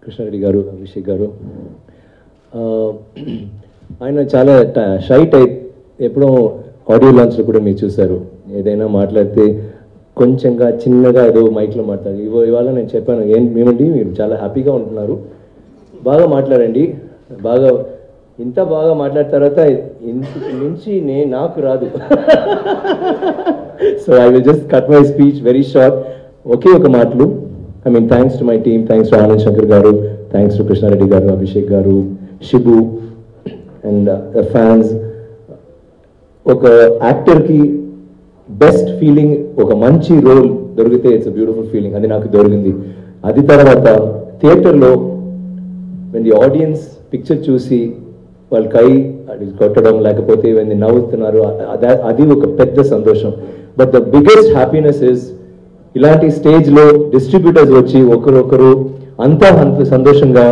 కృష్ణారెడ్డి గారు, అభిషేక్ గారు. ఆయన చాలా షై టైప్. ఎప్పుడో ఆడియో లాంచ్లో కూడా మీరు చూశారు, ఏదైనా మాట్లాడితే కొంచెంగా చిన్నగా ఏదో మైక్లో మాట్లాడారు. ఇవాళ నేను చెప్పాను, ఏమండి మీరు చాలా హ్యాపీగా ఉంటున్నారు, బాగా మాట్లాడండి, బాగా ఇంత బాగా మాట్లాడిన తర్వాత ఇంతకు మించి నాకు రాదు. So I will just cut my speech very short. ఒకే ఒక మాటలు. I mean, thanks to my team, thanks to Anand Shankar Garu, thanks to Krishnareddy Garu, Abhishek Garu, Shibu, and the fans. ఒక యాక్టర్కి బెస్ట్ ఫీలింగ్, ఒక మంచి role దొరికితే it's a beautiful feeling. అది నాకు దొరికింది. అది తర్వాత థియేటర్లో when the audience పిక్చర్ చూసి వాళ్ళ కై అది కొట్టడం, లేకపోతే when they నవ్వుతున్నారు, అది ఒక పెద్ద సంతోషం. But the biggest happiness is ఇలాంటి స్టేజ్లో డిస్ట్రిబ్యూటర్స్ వచ్చి ఒకరొకరు అంత సంతోషంగా,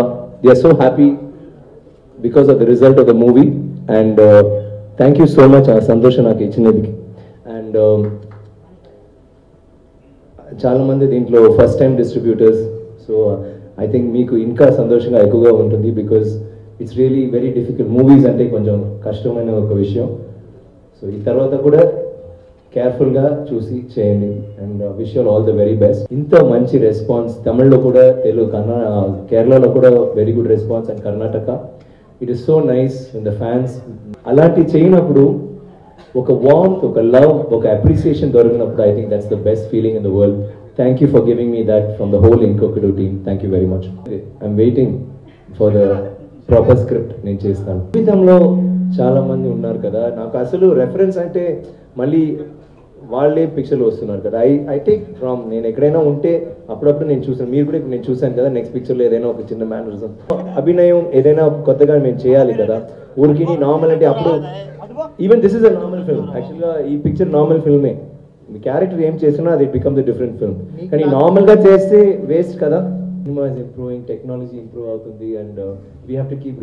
they are so happy because of the result of the movie. And thank you so much ఆ సంతోషం నాకు ఇచ్చినందుకు. అండ్ చాలామంది దీంట్లో first time distributors, so I think మీకు ఇంకా సంతోషంగా ఎక్కువగా ఉంటుంది, because it's really very difficult. Movies అంటే కొంచెం కష్టమైన ఒక విషయం. సో ఈ తర్వాత కూడా కేర్ఫుల్గా చూసి చేయండి. And wish you all the very best. ఇంత మంచి రెస్పాన్స్ తమిళ్లో కూడా, తెలుగు, కేరళలో కూడా very good response, and Karnataka. It is so nice in the fans. అలాంటి చేయనప్పుడు ఒక వార్మ్త్, ఒక లవ్, ఒక అప్రిసియేషన్ దొరికినప్పుడు I think that's the best feeling in the world. Thank you for giving me that from the whole ఇంకొకడు team. Thank you very much. I'm waiting for the proper script. నేను చేస్తాను. జీవితంలో చాలా మంది ఉన్నారు కదా, నాకు అసలు రెఫరెన్స్ అంటే మళ్ళీ వాళ్ళే పిక్చర్లు వస్తున్నారు కదా. ఐ టేక్ ఫ్రమ్, నేను ఎక్కడైనా ఉంటే అప్పుడప్పుడు నేను చూసాను, మీరు కూడా నేను చూసాను కదా, నెక్స్ట్ పిక్చర్లో ఏదైనా ఒక చిన్న మేనరిజం, అభినయం ఏదైనా కొత్తగా మేము చేయాలి కదా. ఊరికి నార్మల్ అంటే అప్పుడు even this is a normal film. యాక్చువల్గా ఈ పిక్చర్ నార్మల్ ఫిల్మే. మీ క్యారెక్టర్ ఏం చేసినా అది బికమ్స్ అ డిఫరెంట్ ఫిల్మ్. కానీ నార్మల్గా చేస్తే వేస్ట్ కదా. Cinema is improving, technology improve అవుతుంది, and we have to keep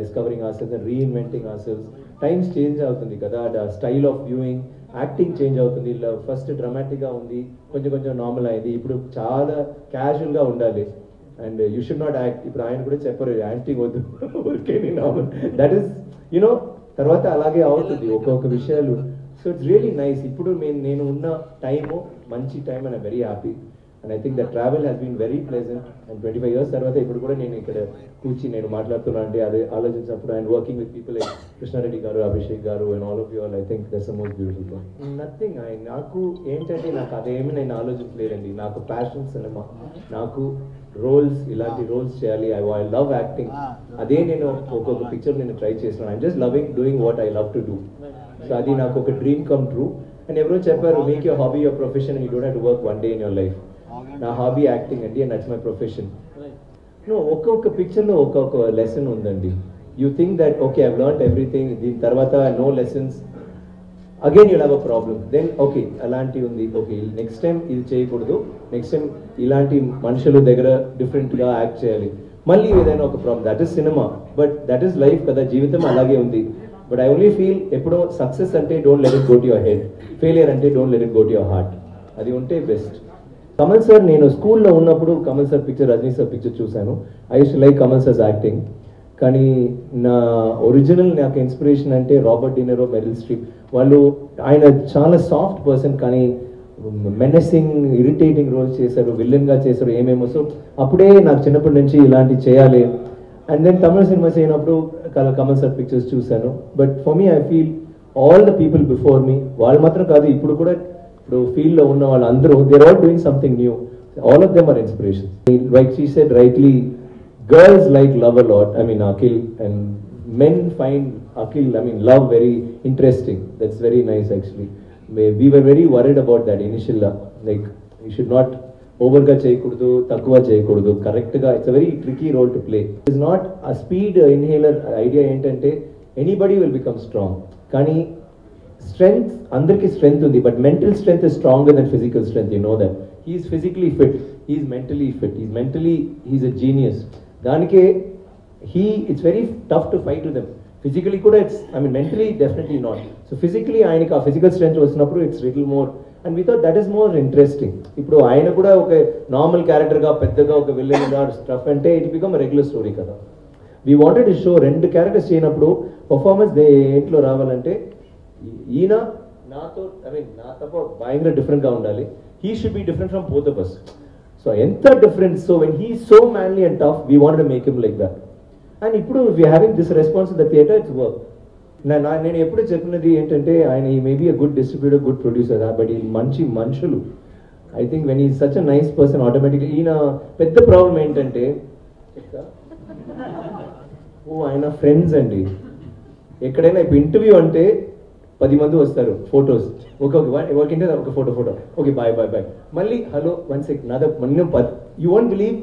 discovering our selves and reinventing our selves. Times change అవుతుంది కదా, style of viewing, acting change అవుతుంది. ఫస్ట్ డ్రామాటిక్గా ఉంది, కొంచెం కొంచెం నార్మల్ అయింది, ఇప్పుడు చాలా క్యాజువల్గా ఉండాలి. And you should not act. ఇప్పుడు ఆయన కూడా చెప్పరు యాక్టింగ్ వద్దు, ఊరికే నార్మల్. దట్ ఈస్ యునో తర్వాత అలాగే అవుతుంది ఒక్కొక్క విషయాలు. So it's really nice. ఇప్పుడు నేను ఉన్న టైము మంచి time, and I'm very happy. And I think the travel has been very pleasant. And 25 years తర్వాత ఇప్పుడు కూడా నేను ఇక్కడ కూర్చి నేను మాట్లాడుతున్నా అంటే అది ఆలోచించినప్పుడు and working with people like Krishna Reddy garu, Abhishek garu, and all of you all, I think that's the most beautiful thing. Nothing. నాకు ఏంటంటే నాకు అదేమి నేను ఆలోచించలేదండి. నాకు ప్యాషన్ సినిమా, నాకు రోల్స్, ఇలాంటి రోల్స్ చేయాలి. I love acting. అదే నేను ఒక్కొక్క పిక్చర్ నేను ట్రై చేస్తున్నాను. I'm just loving doing what I love to do. So అది నాకు ఒక డ్రీమ్ కమ్ ట్రూ. అండ్ ఎవరో చెప్పారు, make your hobby your profession, you don't have to work one day in your life. నా hobby acting అండి, and that's my profession. ఒక్కొక్క పిక్చర్లో ఒక్కొక్క లెసన్ ఉందండి. You think that okay I've learned everything, దీని తర్వాత no lessons, again you'll have a problem. Then okay అలాంటి ఉంది, ఓకే నెక్స్ట్ టైం ఇది చేయకూడదు, నెక్స్ట్ టైం ఇలాంటి మనుషుల దగ్గర డిఫరెంట్గా యాక్ట్ చేయాలి, మళ్ళీ ఏదైనా ఒక problem. That is cinema, but that is life కదా, జీవితం అలాగే ఉంది. బట్ ఐ ఓన్లీ ఫీల్ ఎప్పుడో సక్సెస్ అంటే don't let it go to your head, failure అంటే don't let it go to your heart. అది ఉంటే బెస్ట్. కమల్ సార్, నేను స్కూల్లో ఉన్నప్పుడు Kamal sir picture, Rajini sir picture చూశాను. I used to like Kamal sir's acting. కానీ నా ఒరిజినల్ నాకు ఇన్స్పిరేషన్ అంటే రాబర్ట్ డినెరో, మెరిల్ స్ట్రీప్. వాళ్ళు, ఆయన చాలా సాఫ్ట్ పర్సన్, కానీ మెనసింగ్, ఇరిటేటింగ్ రోల్స్ చేశారు, విలన్గా చేశారు, ఏమేమో. సో అప్పుడే నాకు చిన్నప్పటి నుంచి ఇలాంటివి చేయాలి. అండ్ దెన్ తమిళ సినిమా చేయనప్పుడు కమల్ సార్ పిక్చర్స్ చూశాను. But for me I feel all the people before me, వాళ్ళు మాత్రం కాదు, ఇప్పుడు కూడా ఇప్పుడు ఫీల్డ్లో ఉన్న వాళ్ళందరూ, they are all doing something new. All of them are inspiration. Like she said rightly, girls like love a lot, I mean Akhil, and men find Akhil, I mean love very interesting. That's very nice actually. We were very worried about that initially, like you should not overga cheyakudadu, takkuva cheyakudadu, correct ga. It's a very tricky role to play. It's not a speed inhaler idea entante anybody will become strong, kani strength andarki strength undi, but mental strength is stronger than physical strength, you know that. He is physically fit, he is mentally fit, he's a genius. దానికే it's very tough to fight with them. Physically కూడా it's, I mean mentally definitely not. So physically ఆయనకి ఆ physical strength వచ్చినప్పుడు it's little more, and we thought that is more interesting. ఇప్పుడు ఆయన కూడా ఒక normal క్యారెక్టర్గా పెద్దగా ఒక విల్లన్గా స్టఫ్ అంటే ఇట్ బికమ్ రెగ్యులర్ స్టోరీ కదా. వీ వాంటెడ్ టు షో రెండు క్యారెక్టర్స్ చేయనప్పుడు పర్ఫార్మెన్స్ ఏంట్లో రావాలంటే ఈయన నాతో నా తప్ప భయంగా డిఫరెంట్గా ఉండాలి. He should be different from both of us. So ఎంత difference. So when he so manly and tough we wanted to make him like that. And ఇప్పుడు we having this response in the theatre, it's work. నేను ఎప్పుడు చెప్పినది ఏంటంటే ఆయన ఈ maybe a good distributor, good producer, but ఈ మంచి మనుషులు. ఐ థింక్ వెన్ ఈ సచ్ అ నైస్ పర్సన్ ఆటోమేటిక్గా ఈయన పెద్ద ప్రాబ్లం ఏంటంటే ఆయన ఫ్రెండ్స్ అండి. ఎక్కడైనా ఇప్పుడు ఇంటర్వ్యూ అంటే 10 మంది వస్తారు, ఫొటోస్ ఒకంటే ఒక ఫోటో ఓకే బాయ్ మళ్ళీ హలో 1 సెకండ్ నాదో మనం యూ వోంట్ బిలీవ్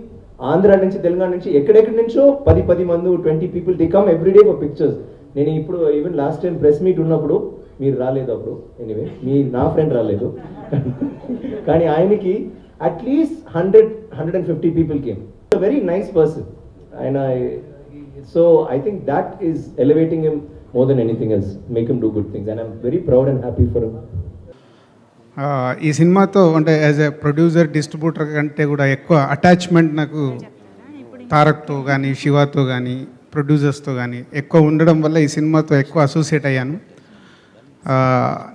ఆంధ్ర నుంచి తెలంగాణ నుంచి ఎక్కడెక్కడి నుంచో 10 మంది 20 people they come everyday for pictures. నేను ఇప్పుడు even last time press meet ఉన్నప్పుడు మీరు రాలేదు, అప్పుడు ఎనీవే నా ఫ్రెండ్ రాలేదు కానీ ఆయనకి at least 100-150 people came. Very nice person ఆయన. So I think that is elevating him more than anything else, make him do good things, and I'm very proud and happy for him. ఈ సినిమాతో అంటే as a producer distributor కంటే కూడా ఎక్కువ attachment నాకు తారక్తో కానీ శివాతో కానీ ప్రొడ్యూసర్స్తో కానీ ఎక్కువ ఉండడం వల్ల ఈ సినిమాతో ఎక్కువ అసోసియేట్ అయ్యాను.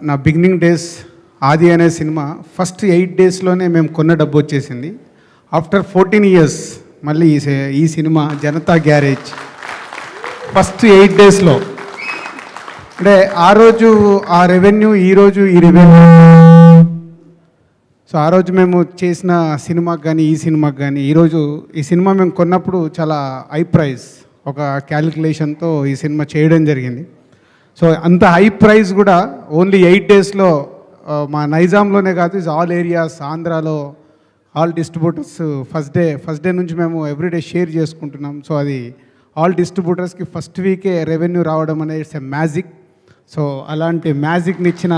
నా బిగినింగ్ డేస్ ఆది అనే సినిమా ఫస్ట్ 8 డేస్లోనే మేము కొన్న డబ్బు వచ్చేసింది. ఆఫ్టర్ 14 ఇయర్స్ మళ్ళీ ఈ సినిమా జనతా గ్యారేజ్ ఫస్ట్ 8 డేస్లో అంటే ఆ రోజు ఆ రెవెన్యూ, ఈరోజు ఈ రెవెన్యూ. సో ఆ రోజు మేము చేసిన సినిమాకి కానీ ఈ సినిమాకి కానీ ఈరోజు ఈ సినిమా మేము కొన్నప్పుడు చాలా హై ప్రైస్ ఒక క్యాలిక్యులేషన్తో ఈ సినిమా చేయడం జరిగింది. సో అంత హై ప్రైస్ కూడా ఓన్లీ 8 డేస్లో మా నైజాంలోనే కాదు, ఆల్ ఏరియాస్ ఆంధ్రాలో ఆల్ డిస్ట్రిబ్యూటర్స్ ఫస్ట్ డే నుంచి మేము ఎవ్రీడే షేర్ చేసుకుంటున్నాం. సో అది ఆల్ డిస్ట్రిబ్యూటర్స్కి ఫస్ట్ వీకే రెవెన్యూ రావడం అనేది ఇట్స్ ఎ మ్యాజిక్. సో అలాంటి మ్యాజిక్ని ఇచ్చిన